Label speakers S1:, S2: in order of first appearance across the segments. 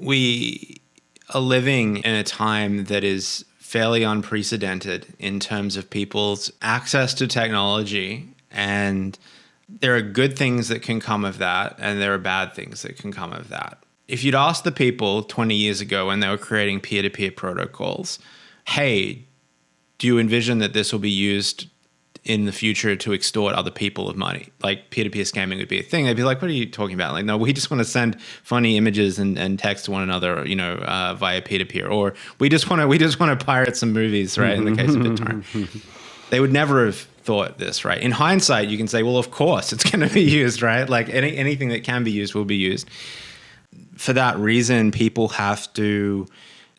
S1: we are living in a time that is fairly unprecedented in terms of people's access to technology, and there are good things that can come of that, and there are bad things that can come of that. If you'd asked the people 20 years ago when they were creating peer-to-peer protocols, hey, do you envision that this will be used in the future to extort other people of money? Like peer-to-peer scamming would be a thing. They'd be like, what are you talking about? Like, no, we just want to send funny images and text to one another, via peer-to-peer, or we just want to pirate some movies, right? In the case of BitTorrent. They would never have thought this, right? In hindsight, you can say, well, of course it's going to be used, right? Like anything that can be used will be used. For that reason, people have to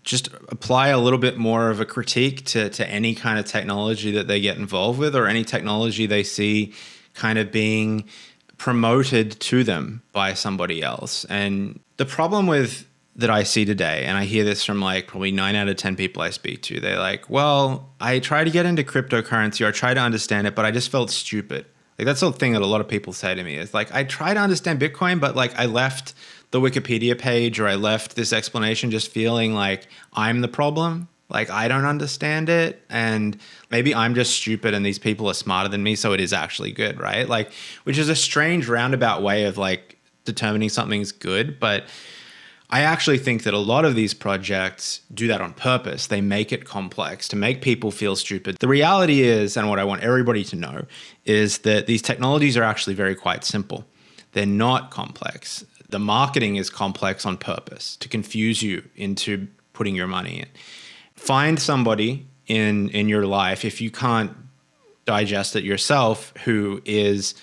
S1: just apply a little bit more of a critique to any kind of technology that they get involved with, or any technology they see kind of being promoted to them by somebody else. And the problem with that I see today, and I hear this from like probably 9 out of 10 people I speak to, they're like, well, I tried to get into cryptocurrency, or I tried to understand it, but I just felt stupid. Like that's the thing that a lot of people say to me is like, I try to understand Bitcoin, but like I left the Wikipedia page, or I left this explanation just feeling like I'm the problem. Like I don't understand it, and maybe I'm just stupid and these people are smarter than me, so it is actually good, right? Like, which is a strange roundabout way of like determining something's good. But I actually think that a lot of these projects do that on purpose. They make it complex to make people feel stupid. The reality is, and what I want everybody to know, is that these technologies are actually very quite simple. They're not complex. The marketing is complex on purpose to confuse you into putting your money in. Find somebody in your life, if you can't digest it yourself, who is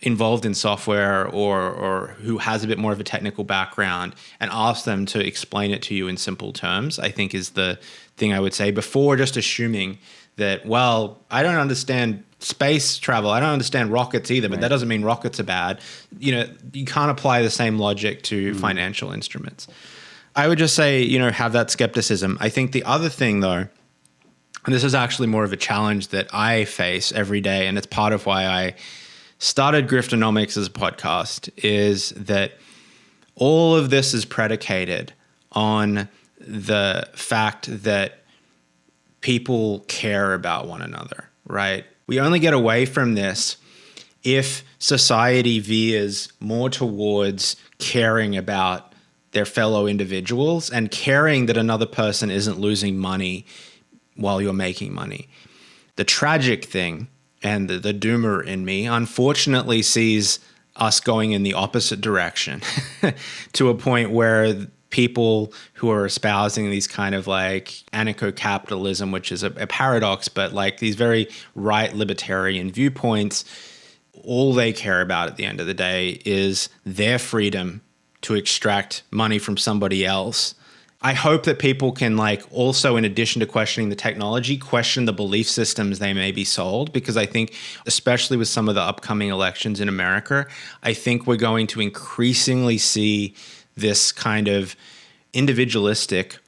S1: involved in software or who has a bit more of a technical background, and ask them to explain it to you in simple terms, I think is the thing I would say, before just assuming that, well, I don't understand space travel, I don't understand rockets either, but that doesn't mean rockets are bad. You can't apply the same logic to financial instruments. I would just say, have that skepticism. I think the other thing though, and this is actually more of a challenge that I face every day, and it's part of why I started Griftonomics as a podcast, is that all of this is predicated on the fact that people care about one another, right? We only get away from this if society veers more towards caring about their fellow individuals and caring that another person isn't losing money while you're making money. The tragic thing, and the doomer in me, unfortunately sees us going in the opposite direction to a point where people who are espousing these kind of like anarcho-capitalism, which is a paradox, but like these very right libertarian viewpoints, all they care about at the end of the day is their freedom to extract money from somebody else. I hope that people can like also, in addition to questioning the technology, question the belief systems they may be sold, because I think, especially with some of the upcoming elections in America, I think we're going to increasingly see this kind of individualistic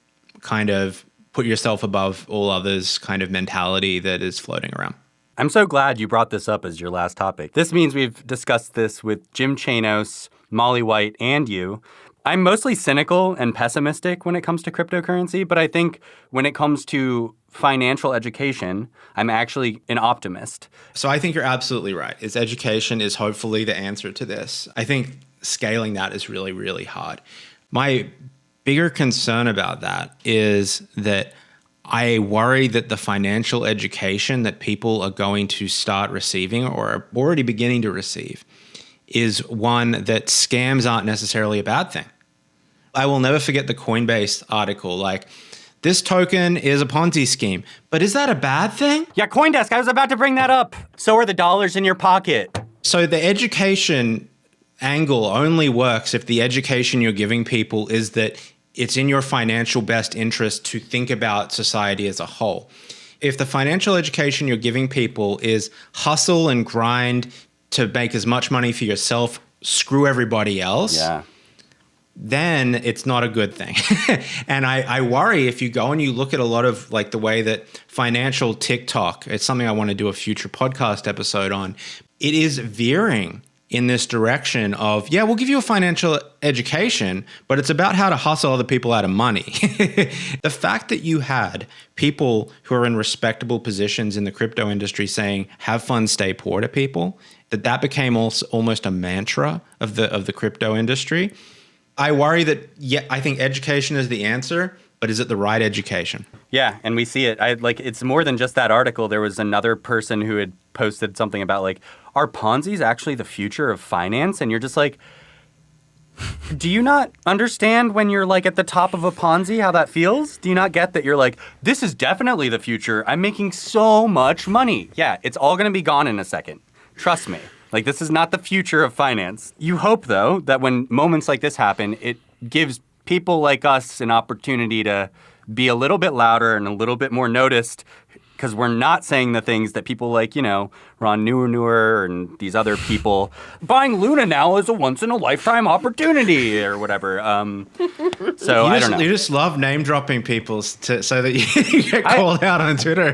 S1: kind of put yourself above all others kind of mentality that is floating around.
S2: I'm so glad you brought this up as your last topic. This means we've discussed this with Jim Chanos, Molly White, and you. I'm mostly cynical and pessimistic when it comes to cryptocurrency, but I think when it comes to financial education, I'm actually an optimist.
S1: So I think you're absolutely right. Education is hopefully the answer to this. I think scaling that is really, really hard. My bigger concern about that is that I worry that the financial education that people are going to start receiving or are already beginning to receive is one that scams aren't necessarily a bad thing. I will never forget the Coinbase article, like, this token is a Ponzi scheme, but is that a bad thing?
S2: Yeah, CoinDesk, I was about to bring that up. So are the dollars in your pocket.
S1: So the education angle only works if the education you're giving people is that it's in your financial best interest to think about society as a whole. If the financial education you're giving people is hustle and grind to make as much money for yourself, screw everybody else, then it's not a good thing. And I worry if you go and you look at a lot of like the way that financial TikTok, it's something I want to do a future podcast episode on, it is veering in this direction of, yeah, we'll give you a financial education, but it's about how to hustle other people out of money. The fact that you had people who are in respectable positions in the crypto industry saying, have fun, stay poor to people, that became also almost a mantra of the crypto industry. I worry that, yeah, I think education is the answer, but is it the right education?
S2: Yeah, and we see it. It's more than just that article. There was another person who had posted something about like, are Ponzi's actually the future of finance? And you're just like, do you not understand when you're like at the top of a Ponzi how that feels? Do you not get that you're like, this is definitely the future. I'm making so much money. Yeah, it's all going to be gone in a second. Trust me. Like, this is not the future of finance. You hope, though, that when moments like this happen, it gives people like us an opportunity to be a little bit louder and a little bit more noticed, because we're not saying the things that people like, Ron Newer and these other people, buying Luna now is a once-in-a-lifetime opportunity or whatever. So I don't know.
S1: You just love name-dropping people so that you get called out on Twitter.